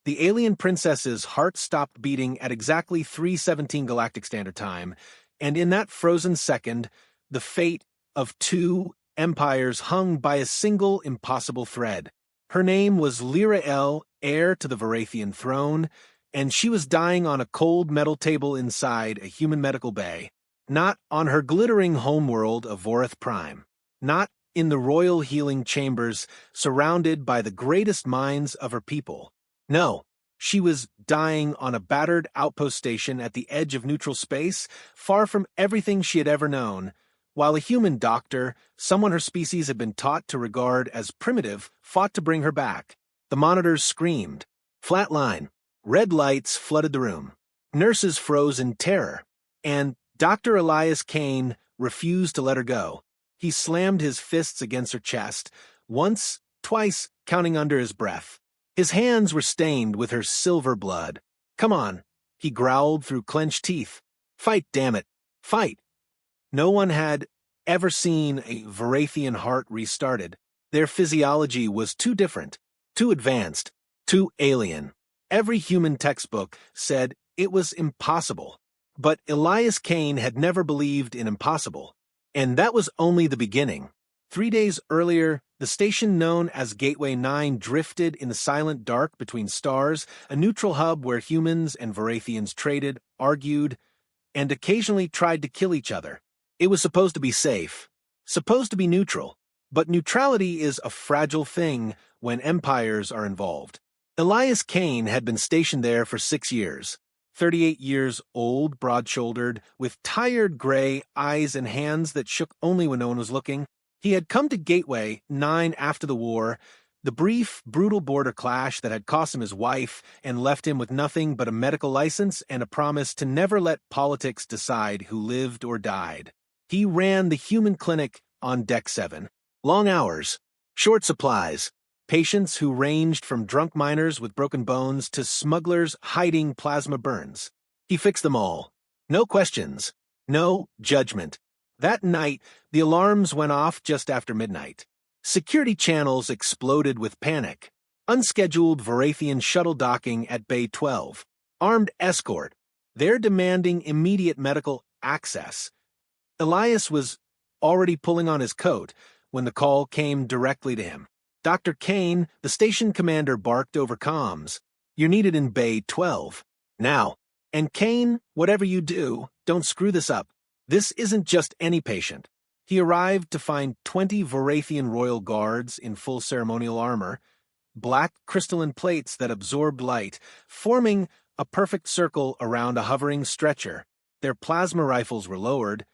The alien princess's heart stopped beating at exactly 3:17 Galactic Standard Time, and in that frozen second, the fate of two empires hung by a single impossible thread. Her name was Lyra El, heir to the Varathian throne, and she was dying on a cold metal table inside a human medical bay, not on her glittering homeworld of Vorith Prime, not in the royal healing chambers surrounded by the greatest minds of her people. No, she was dying on a battered outpost station at the edge of neutral space, far from everything she had ever known, while a human doctor, someone her species had been taught to regard as primitive, fought to bring her back. The monitors screamed. Flat line. Red lights flooded the room. Nurses froze in terror. And Dr. Elias Kane refused to let her go. He slammed his fists against her chest, once, twice, counting under his breath. His hands were stained with her silver blood. "Come on," he growled through clenched teeth. "Fight, damn it. Fight." No one had ever seen a Varathian heart restarted. Their physiology was too different, too advanced, too alien. Every human textbook said it was impossible. But Elias Kane had never believed in impossible. And that was only the beginning. 3 days earlier, the station known as Gateway 9 drifted in the silent dark between stars, a neutral hub where humans and Varathians traded, argued, and occasionally tried to kill each other. It was supposed to be safe, supposed to be neutral, but neutrality is a fragile thing when empires are involved. Elias Kane had been stationed there for 6 years. 38 years old, broad-shouldered, with tired gray eyes and hands that shook only when no one was looking. He had come to Gateway 9 after the war, the brief, brutal border clash that had cost him his wife and left him with nothing but a medical license and a promise to never let politics decide who lived or died. He ran the human clinic on Deck 7. Long hours, short supplies, patients who ranged from drunk miners with broken bones to smugglers hiding plasma burns. He fixed them all. No questions. No judgment. That night, the alarms went off just after midnight. Security channels exploded with panic. Unscheduled Varathian shuttle docking at Bay 12. Armed escort. They're demanding immediate medical access. Elias was already pulling on his coat when the call came directly to him. Dr. Kane, the station commander, barked over comms. "You're needed in Bay 12. Now. And Kane, whatever you do, don't screw this up. This isn't just any patient." He arrived to find 20 Varathian royal guards in full ceremonial armor, black crystalline plates that absorbed light, forming a perfect circle around a hovering stretcher. Their plasma rifles were lowered,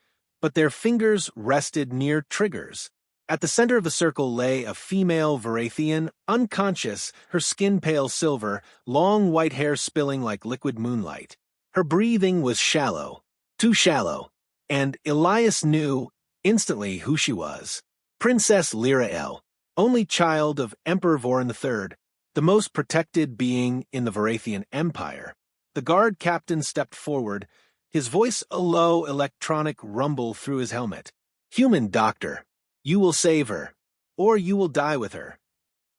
but their fingers rested near triggers. At the center of the circle lay a female Varathian, unconscious, her skin pale silver, long white hair spilling like liquid moonlight. Her breathing was shallow, too shallow, and Elias knew instantly who she was. Princess Lyra El, only child of Emperor Voron III, the most protected being in the Varathian Empire. The guard captain stepped forward, his voice a low electronic rumble through his helmet. "Human doctor, you will save her, or you will die with her."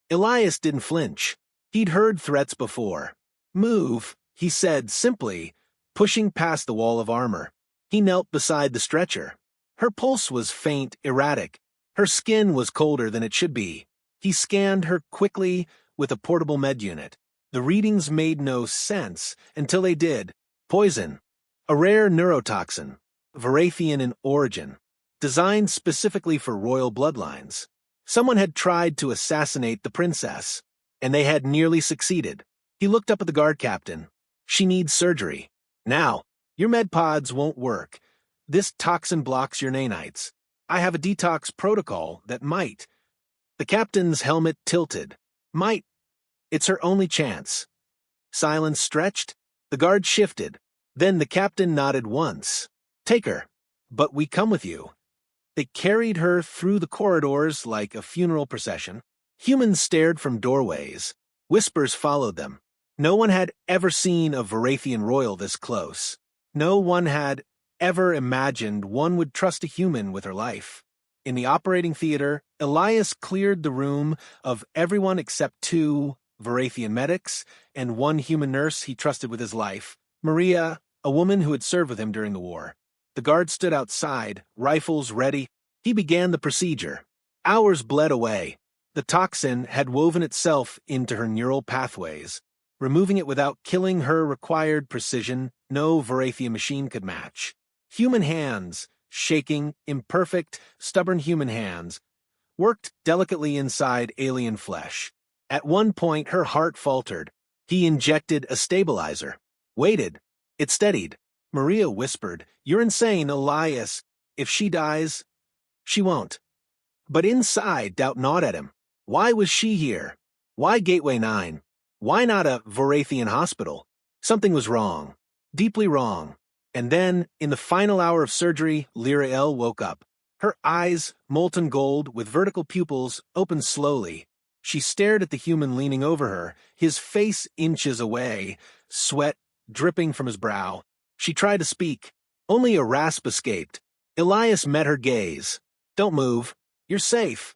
Elias didn't flinch. He'd heard threats before. "Move," he said simply, pushing past the wall of armor. He knelt beside the stretcher. Her pulse was faint, erratic. Her skin was colder than it should be. He scanned her quickly with a portable med unit. The readings made no sense until they did. Poison. A rare neurotoxin. Varathian in origin. Designed specifically for royal bloodlines. Someone had tried to assassinate the princess, and they had nearly succeeded. He looked up at the guard captain. "She needs surgery. Now. Your med pods won't work. This toxin blocks your nanites. I have a detox protocol that might." The captain's helmet tilted. "Might. It's her only chance." Silence stretched. The guard shifted. Then the captain nodded once. "Take her. But we come with you." They carried her through the corridors like a funeral procession. Humans stared from doorways. Whispers followed them. No one had ever seen a Varathian royal this close. No one had ever imagined one would trust a human with her life. In the operating theater, Elias cleared the room of everyone except 2 Varathian medics, and one human nurse he trusted with his life, Maria, a woman who had served with him during the war. The guards stood outside, rifles ready. He began the procedure. Hours bled away. The toxin had woven itself into her neural pathways. Removing it without killing her required precision no Varathian machine could match. Human hands, shaking, imperfect, stubborn human hands, worked delicately inside alien flesh. At one point, her heart faltered. He injected a stabilizer. Waited. It steadied. Maria whispered, "You're insane, Elias. If she dies, she won't." But inside, doubt gnawed at him. Why was she here? Why Gateway 9? Why not a Varathian hospital? Something was wrong. Deeply wrong. And then, in the final hour of surgery, Lyrael woke up. Her eyes, molten gold with vertical pupils, opened slowly. She stared at the human leaning over her, his face inches away, sweat dripping from his brow. She tried to speak. Only a rasp escaped. Elias met her gaze. "Don't move. You're safe."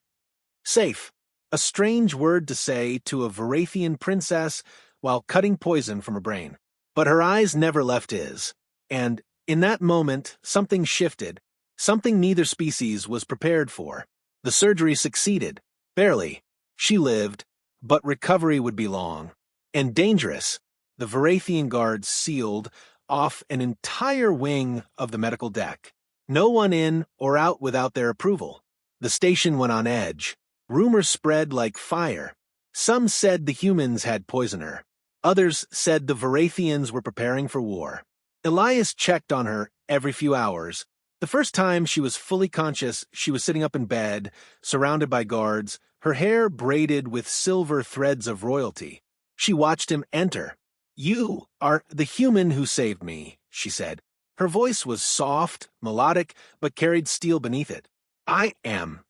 Safe. A strange word to say to a Varathian princess while cutting poison from her brain. But her eyes never left his. And, in that moment, something shifted. Something neither species was prepared for. The surgery succeeded. Barely. She lived, but recovery would be long. And dangerous. The Varathian guards sealed off an entire wing of the medical deck. No one in or out without their approval. The station went on edge. Rumors spread like fire. Some said the humans had poisoned her. Others said the Varathians were preparing for war. Elias checked on her every few hours. The first time she was fully conscious, she was sitting up in bed, surrounded by guards, her hair braided with silver threads of royalty. She watched him enter. "You are the human who saved me," she said. Her voice was soft, melodic, but carried steel beneath it. I am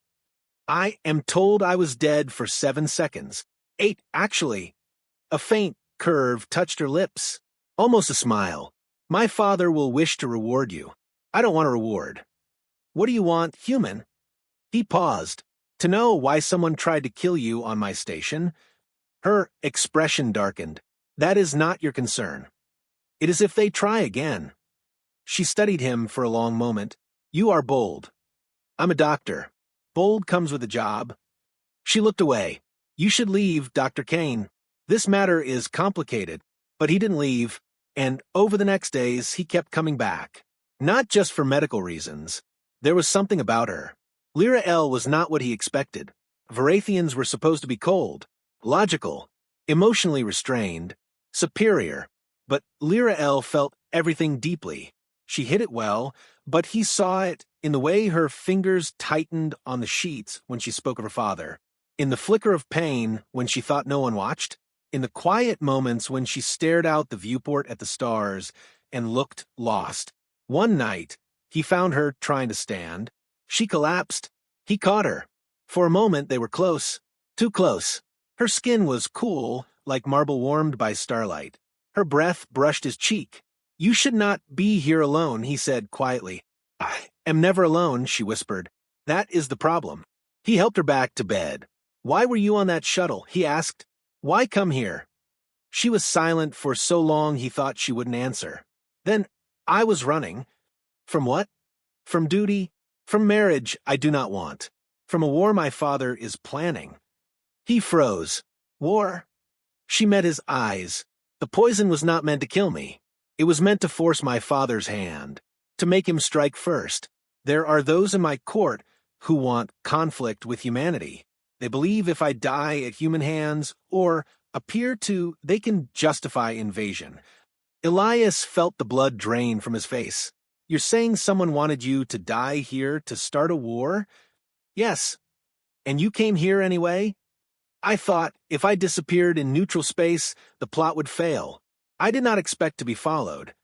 told I was dead for 7 seconds. 8, actually." A faint curve touched her lips. Almost a smile. "My father will wish to reward you." "I don't want a reward." "What do you want, human?" He paused. "To know why someone tried to kill you on my station." Her expression darkened. "That is not your concern." "It is if they try again." She studied him for a long moment. "You are bold." "I'm a doctor. Bold comes with a job." She looked away. "You should leave, Dr. Kane. This matter is complicated." But he didn't leave, and over the next days he kept coming back. Not just for medical reasons. There was something about her. Lyrael was not what he expected. Varathians were supposed to be cold, logical, emotionally restrained, superior. But Lyrael felt everything deeply. She hid it well, but he saw it in the way her fingers tightened on the sheets when she spoke of her father, in the flicker of pain when she thought no one watched, in the quiet moments when she stared out the viewport at the stars and looked lost. One night, he found her trying to stand. She collapsed. He caught her. For a moment they were close, too close. Her skin was cool, like marble warmed by starlight. Her breath brushed his cheek. "You should not be here alone," he said quietly. "I am never alone," she whispered. "That is the problem." He helped her back to bed. "Why were you on that shuttle?" he asked. "Why come here?" She was silent for so long he thought she wouldn't answer. "Then I was running." "From what?" "From duty. From marriage I do not want. From a war my father is planning." He froze. "War?" She met his eyes. "The poison was not meant to kill me. It was meant to force my father's hand, to make him strike first. There are those in my court who want conflict with humanity. They believe if I die at human hands, or appear to, they can justify invasion." Elias felt the blood drain from his face. "You're saying someone wanted you to die here to start a war?" "Yes." "And you came here anyway?" "I thought if I disappeared in neutral space, the plot would fail. I did not expect to be followed."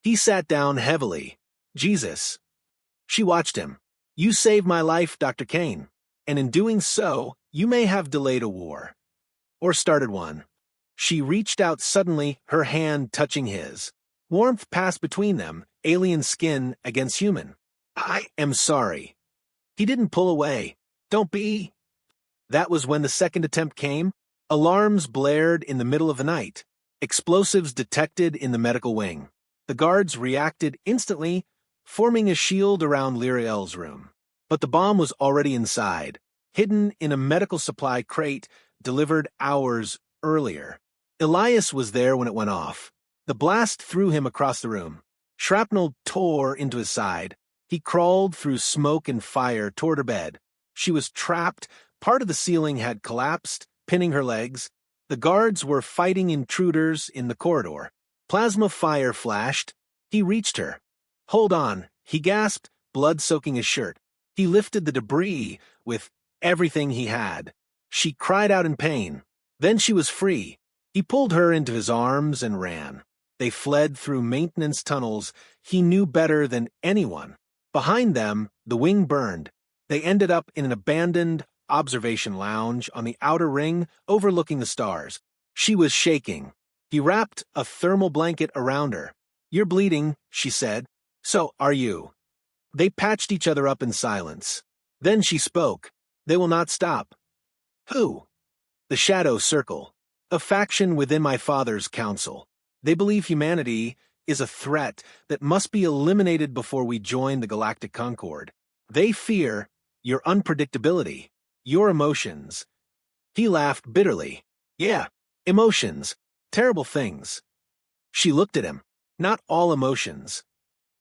He sat down heavily. "Jesus." She watched him. "You saved my life, Dr. Kane. And in doing so, you may have delayed a war. Or started one." She reached out suddenly, her hand touching his. Warmth passed between them, alien skin against human. "I am sorry." He didn't pull away. "Don't be." That was when the second attempt came. Alarms blared in the middle of the night. Explosives detected in the medical wing. The guards reacted instantly, forming a shield around Lyrael's room. But the bomb was already inside, hidden in a medical supply crate delivered hours earlier. Elias was there when it went off. The blast threw him across the room. Shrapnel tore into his side. He crawled through smoke and fire toward her bed. She was trapped. Part of the ceiling had collapsed, pinning her legs. The guards were fighting intruders in the corridor. Plasma fire flashed. He reached her. "Hold on," he gasped, blood soaking his shirt. He lifted the debris with everything he had. She cried out in pain. Then she was free. He pulled her into his arms and ran. They fled through maintenance tunnels he knew better than anyone. Behind them, the wing burned. They ended up in an abandoned observation lounge on the outer ring overlooking the stars. She was shaking. He wrapped a thermal blanket around her. "You're bleeding," she said. "So are you." They patched each other up in silence. Then she spoke. "They will not stop." "Who?" "The Shadow Circle, a faction within my father's council. They believe humanity is a threat that must be eliminated before we join the Galactic Concord. They fear your unpredictability, your emotions." He laughed bitterly. "Yeah, emotions. Terrible things." She looked at him. "Not all emotions."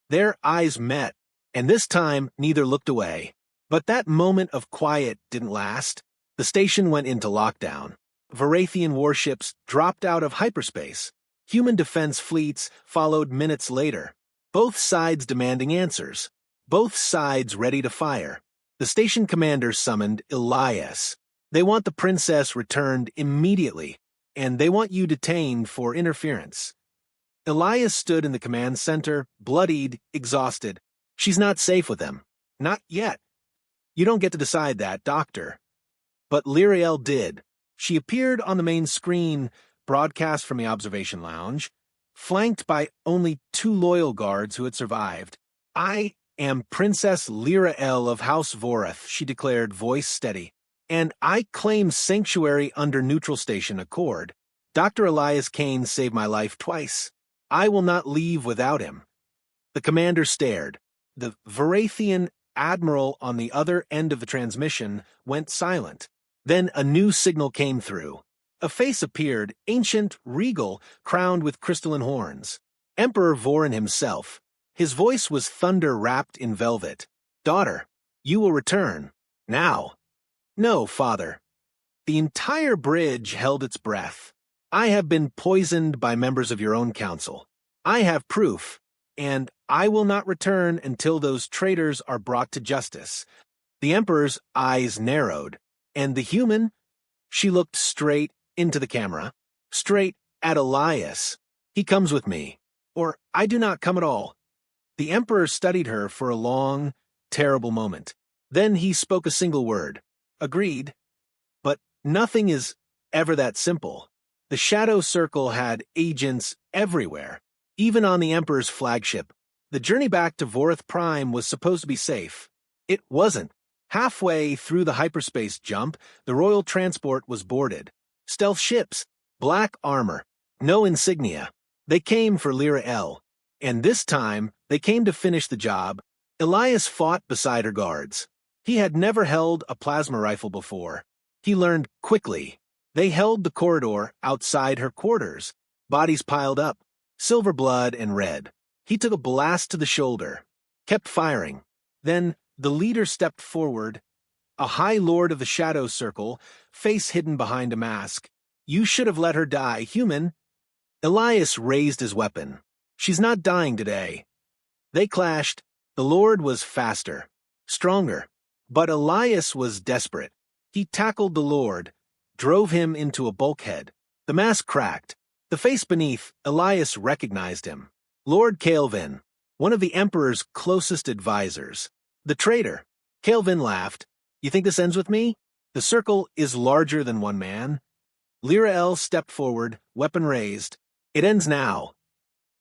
Their eyes met, and this time neither looked away. But that moment of quiet didn't last. The station went into lockdown. Varathian warships dropped out of hyperspace. Human defense fleets followed minutes later. Both sides demanding answers. Both sides ready to fire. The station commander summoned Elias. "They want the princess returned immediately, and they want you detained for interference." Elias stood in the command center, bloodied, exhausted. "She's not safe with them. Not yet." "You don't get to decide that, Doctor." But Lyrael did. She appeared on the main screen, broadcast from the observation lounge, flanked by only 2 loyal guards who had survived. "I am Princess Lyrael of House Vorath," she declared, voice steady. "And I claim sanctuary under Neutral Station Accord. Dr. Elias Kane saved my life twice. I will not leave without him." The commander stared. The Varathian admiral on the other end of the transmission went silent. Then a new signal came through. A face appeared, ancient, regal, crowned with crystalline horns. Emperor Vorin himself. His voice was thunder wrapped in velvet. "Daughter, you will return. Now." "No, father." The entire bridge held its breath. "I have been poisoned by members of your own council. I have proof, and I will not return until those traitors are brought to justice." The Emperor's eyes narrowed. "And the human?" She looked straight into the camera, straight at Elias. "He comes with me, or I do not come at all." The Emperor studied her for a long, terrible moment. Then he spoke a single word. "Agreed." But nothing is ever that simple. The Shadow Circle had agents everywhere, even on the Emperor's flagship. The journey back to Vorath Prime was supposed to be safe. It wasn't. Halfway through the hyperspace jump, the royal transport was boarded. Stealth ships, black armor, no insignia. They came for Lyrael. And this time, they came to finish the job. Elias fought beside her guards. He had never held a plasma rifle before. He learned quickly. They held the corridor outside her quarters. Bodies piled up, silver blood and red. He took a blast to the shoulder, kept firing. Then the leader stepped forward, a high lord of the Shadow Circle, face hidden behind a mask. "You should have let her die, human." Elias raised his weapon. "She's not dying today." They clashed. The lord was faster, stronger. But Elias was desperate. He tackled the lord, drove him into a bulkhead. The mask cracked. The face beneath, Elias recognized him. Lord Calvin, one of the Emperor's closest advisors. The traitor. Calvin laughed. "You think this ends with me? The circle is larger than one man." Lyrael stepped forward, weapon raised. "It ends now."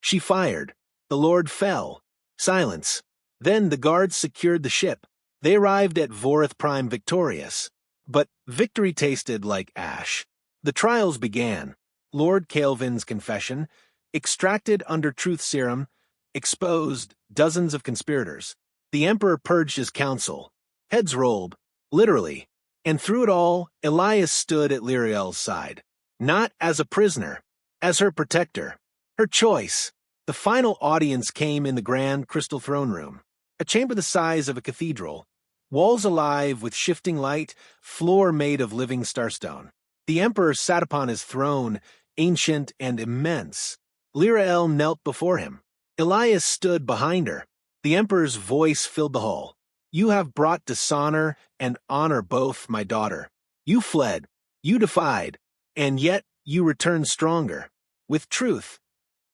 She fired. The lord fell. Silence. Then the guards secured the ship. They arrived at Vorath Prime victorious. But victory tasted like ash. The trials began. Lord Calvin's confession, extracted under truth serum, exposed dozens of conspirators. The Emperor purged his council. Heads rolled, literally. And through it all, Elias stood at Lyriel's side. Not as a prisoner, as her protector. Her choice. The final audience came in the grand crystal throne room. A chamber the size of a cathedral. Walls alive with shifting light, floor made of living starstone. The Emperor sat upon his throne, ancient and immense. Lyriel knelt before him. Elias stood behind her. The Emperor's voice filled the hall. You have brought dishonor and honor both, my daughter. You fled, you defied, and yet you returned stronger. With truth.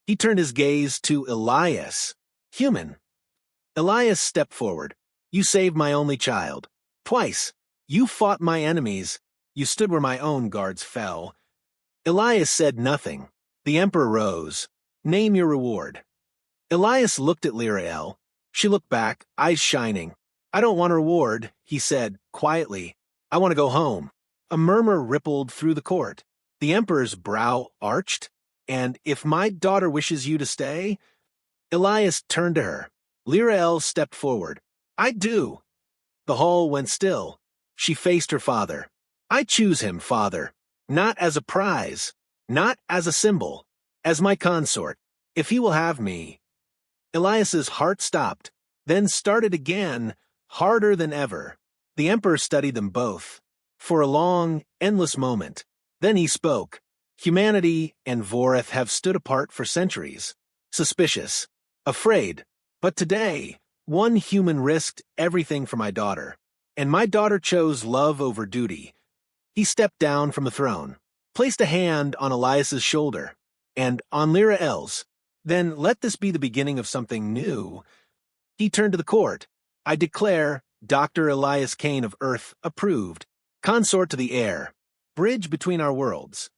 He turned his gaze to Elias. Human. Elias stepped forward. You saved my only child. Twice. You fought my enemies. You stood where my own guards fell. Elias said nothing. The Emperor rose. Name your reward. Elias looked at Lyriel. She looked back, eyes shining. I don't want a reward, he said, quietly. I want to go home. A murmur rippled through the court. The Emperor's brow arched. And if my daughter wishes you to stay? Elias turned to her. Lyriel stepped forward. I do. The hall went still. She faced her father. I choose him, father. Not as a prize. Not as a symbol. As my consort. If he will have me. Elias's heart stopped, then started again, harder than ever. The Emperor studied them both. For a long, endless moment. Then he spoke. Humanity and Voreth have stood apart for centuries. Suspicious. Afraid. But today, one human risked everything for my daughter. And my daughter chose love over duty. He stepped down from the throne, placed a hand on Elias's shoulder, and on Lyriel's. Then let this be the beginning of something new. He turned to the court. I declare, Dr. Elias Kane of Earth approved. Consort to the air. Bridge between our worlds.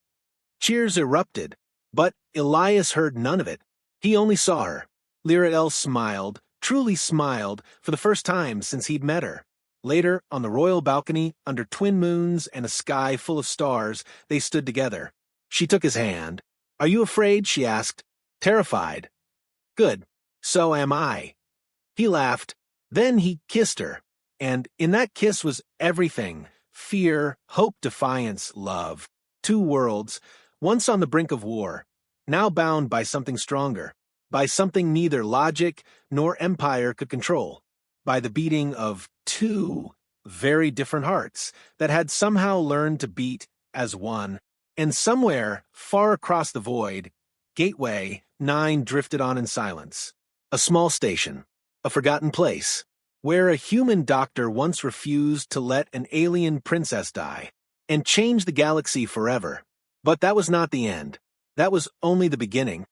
Cheers erupted, but Elias heard none of it. He only saw her. Lyriel smiled, truly smiled, for the first time since he'd met her. Later, on the royal balcony, under twin moons and a sky full of stars, they stood together. She took his hand. Are you afraid? She asked. Terrified. Good. So am I. He laughed. Then he kissed her. And in that kiss was everything. Fear, hope, defiance, love. Two worlds, once on the brink of war, now bound by something stronger, by something neither logic nor empire could control, by the beating of two very different hearts that had somehow learned to beat as one. And somewhere, far across the void, Gateway 9 drifted on in silence. A small station, a forgotten place, where a human doctor once refused to let an alien princess die and change the galaxy forever. But that was not the end. That was only the beginning.